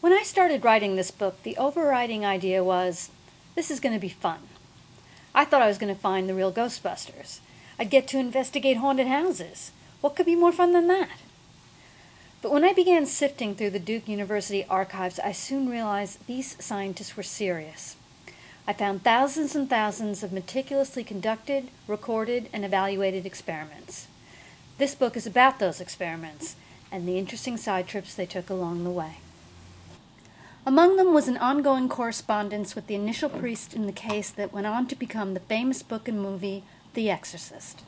When I started writing this book, the overriding idea was, this is going to be fun. I thought I was going to find the real Ghostbusters. I'd get to investigate haunted houses. What could be more fun than that? But when I began sifting through the Duke University archives, I soon realized these scientists were serious. I found thousands and thousands of meticulously conducted, recorded, and evaluated experiments. This book is about those experiments and the interesting side trips they took along the way. Among them was an ongoing correspondence with the initial priest in the case that went on to become the famous book and movie, The Exorcist.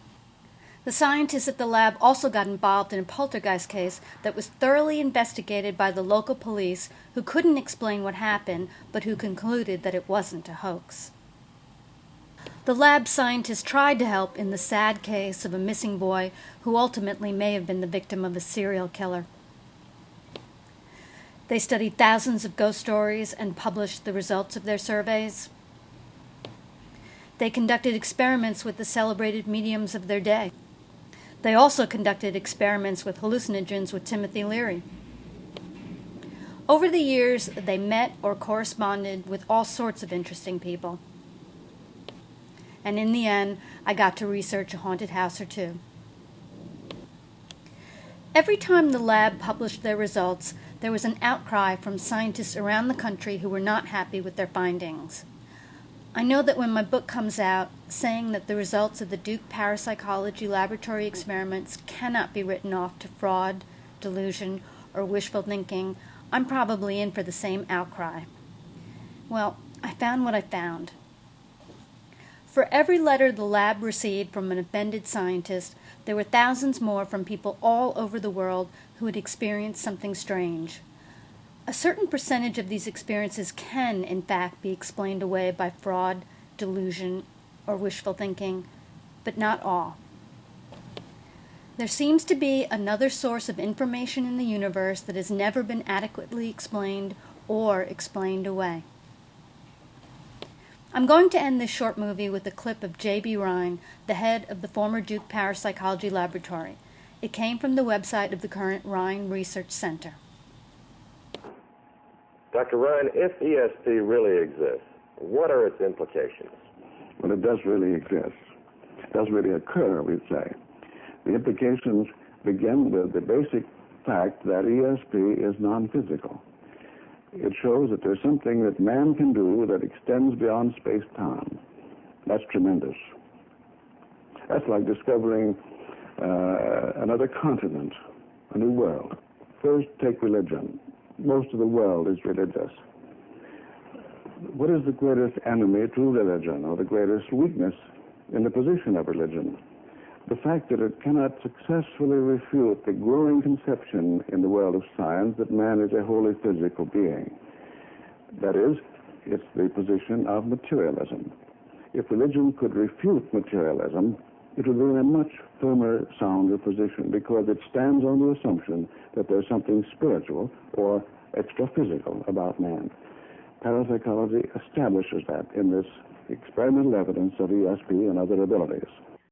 The scientists at the lab also got involved in a poltergeist case that was thoroughly investigated by the local police, who couldn't explain what happened, but who concluded that it wasn't a hoax. The lab scientists tried to help in the sad case of a missing boy who ultimately may have been the victim of a serial killer. They studied thousands of ghost stories and published the results of their surveys. They conducted experiments with the celebrated mediums of their day. They also conducted experiments with hallucinogens with Timothy Leary. Over the years, they met or corresponded with all sorts of interesting people. And in the end, I got to research a haunted house or two. Every time the lab published their results, there was an outcry from scientists around the country who were not happy with their findings. I know that when my book comes out, saying that the results of the Duke Parapsychology Laboratory experiments cannot be written off to fraud, delusion, or wishful thinking, I'm probably in for the same outcry. Well, I found what I found. For every letter the lab received from an offended scientist, there were thousands more from people all over the world who had experienced something strange. A certain percentage of these experiences can, in fact, be explained away by fraud, delusion, or wishful thinking, but not all. There seems to be another source of information in the universe that has never been adequately explained or explained away. I'm going to end this short movie with a clip of J.B. Rhine, the head of the former Duke Parapsychology Laboratory. It came from the website of the current Rhine Research Center. Dr. Rhine, if ESP really exists, what are its implications? Well, it does really exist. It does really occur, we'd say. The implications begin with the basic fact that ESP is non-physical. It shows that there's something that man can do that extends beyond space-time. That's tremendous. That's like discovering another continent, a new world. First, take religion. Most of the world is religious. What is the greatest enemy to religion, or the greatest weakness in the position of religion? The fact that it cannot successfully refute the growing conception in the world of science that man is a wholly physical being. That is, it's the position of materialism. If religion could refute materialism, it would be in a much firmer, sounder position, because it stands on the assumption that there's something spiritual or extra-physical about man. Parapsychology establishes that in this experimental evidence of ESP and other abilities.